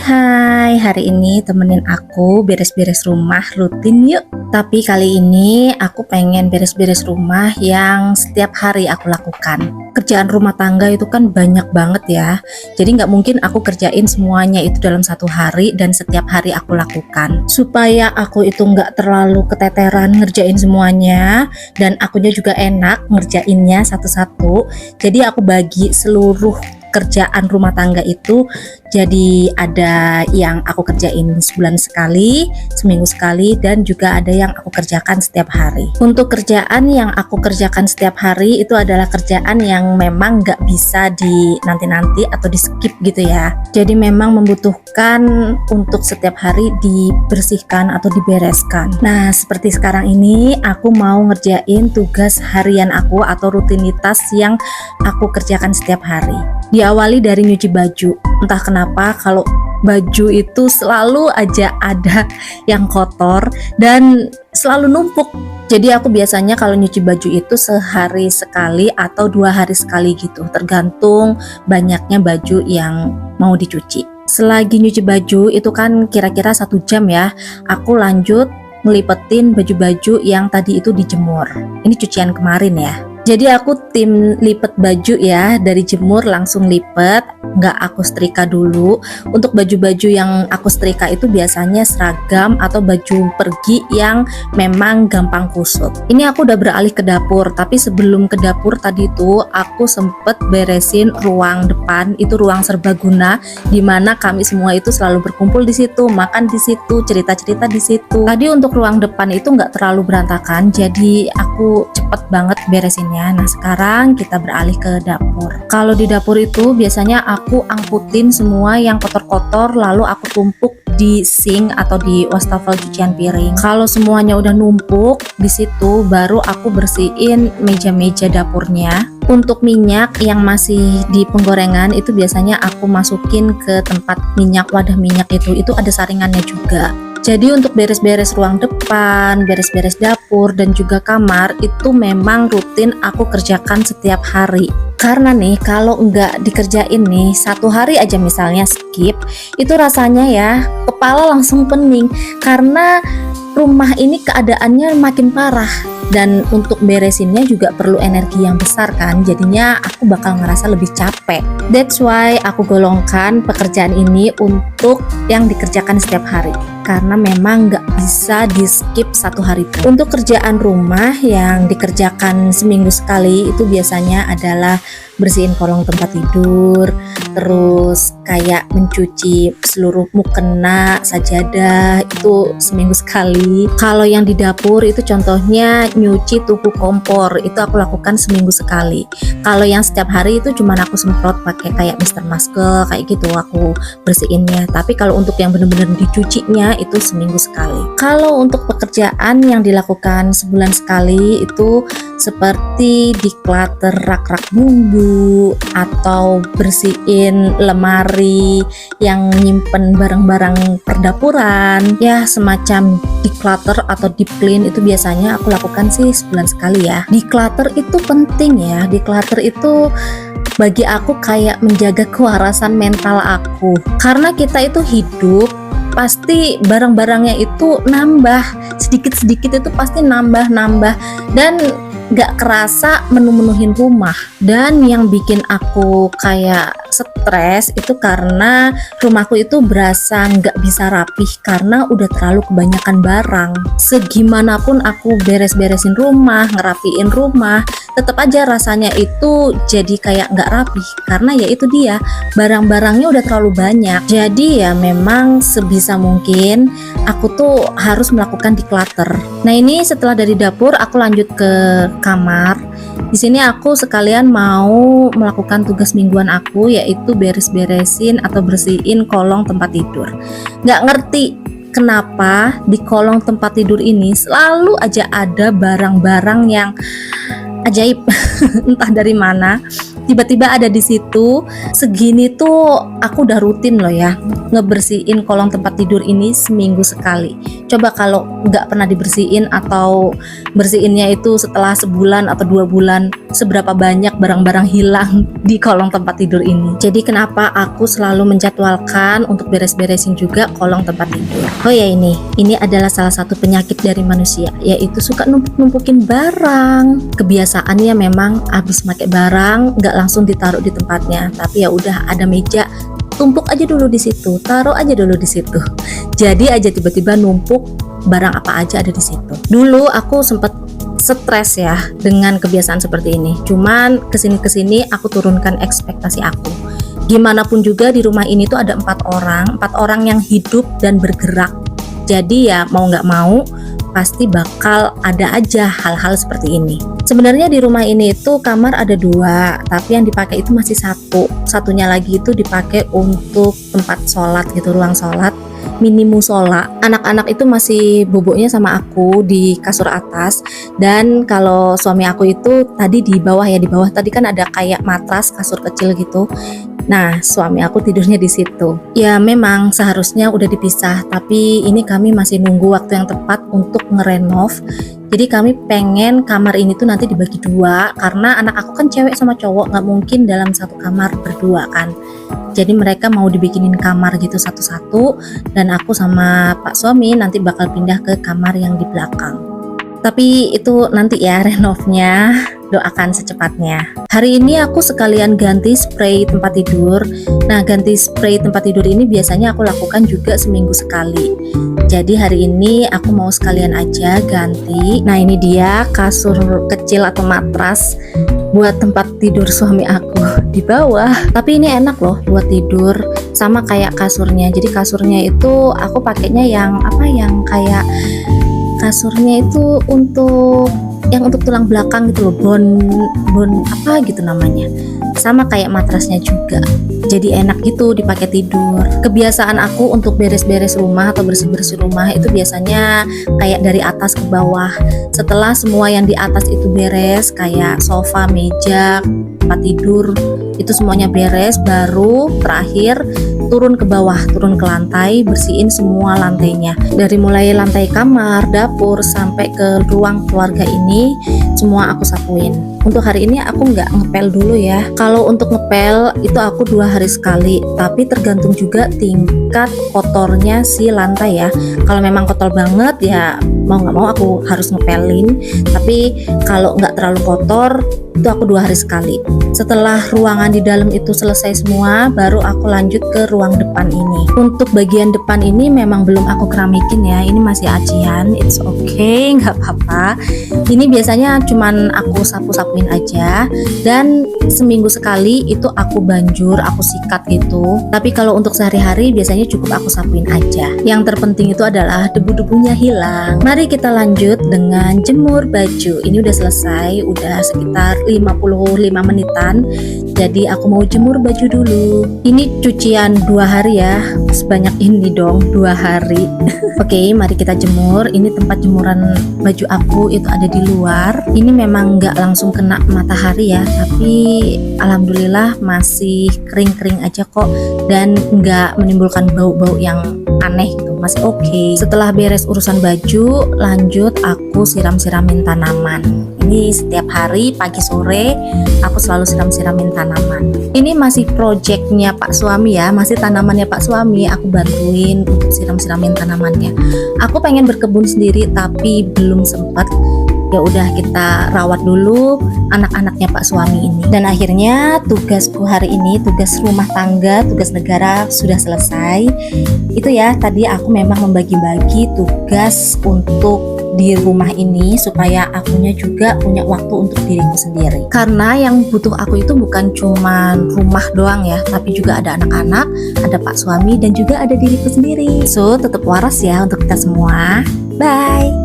Hai, hari ini temenin aku beres-beres rumah rutin yuk. Tapi kali ini aku pengen beres-beres rumah yang setiap hari aku lakukan. Kerjaan rumah tangga itu kan banyak banget ya. Jadi nggak mungkin aku kerjain semuanya itu dalam satu hari dan setiap hari aku lakukan. Supaya aku itu nggak terlalu keteteran ngerjain semuanya dan akunya juga enak ngerjainnya satu-satu. Jadi aku bagi seluruh kerjaan rumah tangga itu jadi ada yang aku kerjain sebulan sekali, seminggu sekali, dan juga ada yang aku kerjakan setiap hari. Untuk kerjaan yang aku kerjakan setiap hari itu adalah kerjaan yang memang nggak bisa di nanti-nanti atau di skip gitu ya. Jadi memang membutuhkan untuk setiap hari dibersihkan atau dibereskan. Nah, seperti sekarang ini aku mau ngerjain tugas harian aku atau rutinitas yang aku kerjakan setiap hari. Diawali dari nyuci baju. Entah kenapa kalau baju itu selalu aja ada yang kotor dan selalu numpuk. Jadi aku biasanya kalau nyuci baju itu sehari sekali atau 2 hari sekali gitu, tergantung banyaknya baju yang mau dicuci. Selagi nyuci baju itu kan kira-kira 1 jam ya, aku lanjut ngelipetin baju-baju yang tadi itu dijemur. Ini cucian kemarin ya. Jadi aku tim lipet baju ya, dari jemur langsung lipet, nggak aku setrika dulu. Untuk baju-baju yang aku setrika itu biasanya seragam atau baju pergi yang memang gampang kusut. Ini aku udah beralih ke dapur, tapi sebelum ke dapur tadi tuh aku sempet beresin ruang depan, itu ruang serbaguna, dimana kami semua itu selalu berkumpul di situ, makan di situ, cerita-cerita di situ. Tadi untuk ruang depan itu nggak terlalu berantakan, jadi aku cepet banget beresin. Nah, sekarang kita beralih ke dapur. Kalau di dapur itu biasanya aku angkutin semua yang kotor-kotor lalu aku tumpuk di sink atau di wastafel cucian piring. Kalau semuanya udah numpuk di situ baru aku bersihin meja-meja dapurnya. Untuk minyak yang masih di penggorengan itu biasanya aku masukin ke tempat minyak, wadah minyak itu ada saringannya juga. Jadi untuk beres-beres ruang depan, beres-beres dapur, dan juga kamar itu memang rutin aku kerjakan setiap hari. Karena nih kalau enggak dikerjain nih 1 hari aja misalnya skip, itu rasanya ya kepala langsung pening. Karena rumah ini keadaannya makin parah. Dan untuk beresinnya juga perlu energi yang besar kan, jadinya aku bakal ngerasa lebih capek. That's why aku golongkan pekerjaan ini untuk yang dikerjakan setiap hari, karena memang nggak bisa di skip 1 hari pun. Untuk kerjaan rumah yang dikerjakan seminggu sekali itu biasanya adalah bersihin kolong tempat tidur, terus kayak mencuci seluruh mukena, sajadah, itu seminggu sekali. Kalau yang di dapur itu contohnya nyuci tungku kompor, itu aku lakukan seminggu sekali. Kalau yang setiap hari itu cuman aku semprot pakai kayak Mister Muscle kayak gitu aku bersihinnya. Tapi kalau untuk yang bener-bener dicucinya itu seminggu sekali. Kalau untuk pekerjaan yang dilakukan sebulan sekali itu seperti declutter rak-rak bumbu atau bersihin lemari yang nyimpen barang-barang perdapuran, ya semacam declutter atau deep clean itu biasanya aku lakukan sih sebulan sekali ya. Declutter itu penting ya, declutter itu bagi aku kayak menjaga kewarasan mental aku, karena kita itu hidup pasti barang-barangnya itu nambah sedikit-sedikit, itu pasti nambah dan gak kerasa menu-menuhin rumah. Dan yang bikin aku kayak stres itu karena rumahku itu berasa gak bisa rapih karena udah terlalu kebanyakan barang. Segimanapun aku beres-beresin rumah, ngerapiin rumah, tetap aja rasanya itu jadi kayak gak rapih karena ya itu dia, barang-barangnya udah terlalu banyak. Jadi ya memang sebisa mungkin aku tuh harus melakukan declutter. Nah, ini setelah dari dapur aku lanjut ke kamar. Di sini aku sekalian mau melakukan tugas mingguan aku, yaitu beres-beresin atau bersihin kolong tempat tidur. Nggak ngerti kenapa di kolong tempat tidur ini selalu aja ada barang-barang yang ajaib entah dari mana. tiba-tiba ada di situ. Segini tuh aku udah rutin loh ya ngebersihin kolong tempat tidur ini seminggu sekali. Coba kalau nggak pernah dibersihin atau bersihinnya itu setelah sebulan atau 2 bulan, seberapa banyak barang-barang hilang di kolong tempat tidur ini. Jadi kenapa aku selalu menjadwalkan untuk beres-beresin juga kolong tempat tidur. Oh ya, ini adalah salah satu penyakit dari manusia, yaitu suka numpuk-numpukin barang. Kebiasaannya memang abis pakai barang nggak langsung ditaruh di tempatnya, tapi ya udah ada meja, tumpuk aja dulu di situ, taruh aja dulu di situ. Jadi aja tiba-tiba numpuk barang apa aja ada di situ. Dulu aku sempet stres ya dengan kebiasaan seperti ini. Cuman kesini aku turunkan ekspektasi aku. Gimana pun juga di rumah ini tuh ada 4 orang yang hidup dan bergerak. Jadi ya mau nggak mau pasti bakal ada aja hal-hal seperti ini. Sebenarnya di rumah ini itu kamar ada 2, tapi yang dipakai itu masih 1. Satunya lagi itu dipakai untuk tempat sholat gitu, ruang sholat, mini musola. Anak-anak itu masih boboknya sama aku di kasur atas, dan kalau suami aku itu tadi di bawah ya, di bawah tadi kan ada kayak matras kasur kecil gitu. Nah, suami aku tidurnya di situ. Ya memang seharusnya udah dipisah, tapi ini kami masih nunggu waktu yang tepat untuk ngerenov. Jadi kami pengen kamar ini tuh nanti dibagi 2, karena anak aku kan cewek sama cowok, nggak mungkin dalam satu kamar berdua kan. Jadi mereka mau dibikinin kamar gitu satu-satu, dan aku sama Pak suami nanti bakal pindah ke kamar yang di belakang. Tapi itu nanti ya renovnya, doakan secepatnya. Hari ini aku sekalian ganti spray tempat tidur. Nah, ganti spray tempat tidur ini biasanya aku lakukan juga seminggu sekali. Jadi hari ini aku mau sekalian aja ganti. Nah, ini dia kasur kecil atau matras buat tempat tidur suami aku di bawah. Tapi ini enak loh buat tidur, sama kayak kasurnya. Jadi kasurnya itu aku pakainya yang kayak kasurnya itu untuk tulang belakang gitu loh, bon apa gitu namanya, sama kayak matrasnya juga. Jadi enak gitu dipakai tidur. Kebiasaan aku untuk beres-beres rumah atau bersih-bersih rumah itu biasanya kayak dari atas ke bawah. Setelah semua yang di atas itu beres, kayak sofa, meja, tempat tidur, itu semuanya beres, baru terakhir turun ke bawah, turun ke lantai, bersihin semua lantainya. Dari mulai lantai kamar, dapur, sampai ke ruang keluarga ini, semua aku sapuin. Untuk hari ini aku nggak ngepel dulu ya. Kalau untuk ngepel itu aku 2 hari sekali, tapi tergantung juga tingkat kotornya si lantai ya. Kalau memang kotor banget ya mau nggak mau aku harus ngepelin. Tapi kalau nggak terlalu kotor itu aku 2 hari sekali. Setelah ruangan di dalam itu selesai semua, baru aku lanjut ke ruang depan ini. Untuk bagian depan ini memang belum aku keramikin ya, ini masih acian, it's okay, nggak apa-apa. Ini biasanya cuman aku sapu-sapuin aja, dan seminggu sekali itu aku banjur, aku sikat gitu. Tapi kalau untuk sehari-hari biasanya cukup aku sapuin aja. Yang terpenting itu adalah debu-debunya hilang. Mari kita lanjut dengan jemur baju. Ini udah selesai, udah sekitar 55 menitan. Jadi aku mau jemur baju dulu. Ini cucian 2 hari ya, sebanyak ini dong 2 hari. Oke, mari kita jemur. Ini tempat jemuran baju aku itu ada di luar. Ini memang nggak langsung kena matahari ya, tapi alhamdulillah masih kering-kering aja kok, dan nggak menimbulkan bau-bau yang aneh gitu, masih oke. Setelah beres urusan baju, lanjut aku siram-siramin tanaman. Ini setiap hari pagi sore aku selalu siram-siramin tanaman. Ini masih projectnya Pak suami ya, masih tanamannya Pak suami, aku bantuin untuk siram-siramin tanamannya. Aku pengen berkebun sendiri tapi belum sempat. Ya udah kita rawat dulu anak-anaknya Pak suami ini. Dan akhirnya tugasku hari ini, tugas rumah tangga, tugas negara sudah selesai. Itu ya, tadi aku memang membagi-bagi tugas untuk di rumah ini supaya akunya juga punya waktu untuk diriku sendiri. Karena yang butuh aku itu bukan cuma rumah doang ya, tapi juga ada anak-anak, ada Pak suami, dan juga ada diriku sendiri. So, tetap waras ya untuk kita semua. Bye.